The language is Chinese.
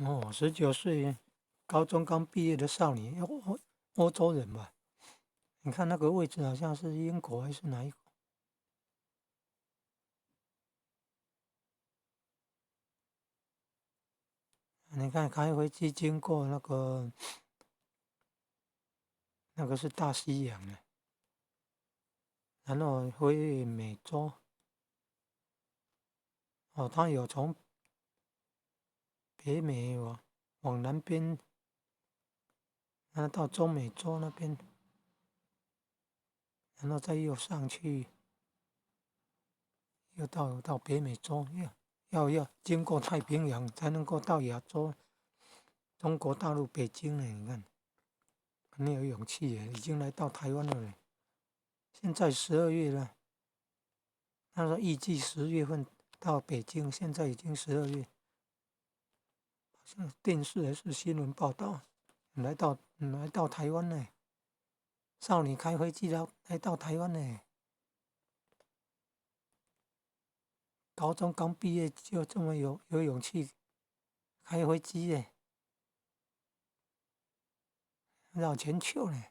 哦，19岁，高中刚毕业的少女，欧洲人吧？你看那个位置好像是英国还是哪一国？你看开飞机经过那个是大西洋的，然后回美洲。哦，它有从北美往南边，然后到中美洲那边，然后再又上去，又到北美洲，要经过太平洋才能够到亚洲，中国大陆北京呢。你看很有勇气耶，已经来到台湾了嘞。现在12月了，他说预计10月份到北京，现在已经12月，好像电视还是新闻报道，来到台湾呢，少女开飞机来到台湾呢，高中刚毕业就这么有勇气开飞机耶，绕全球呢。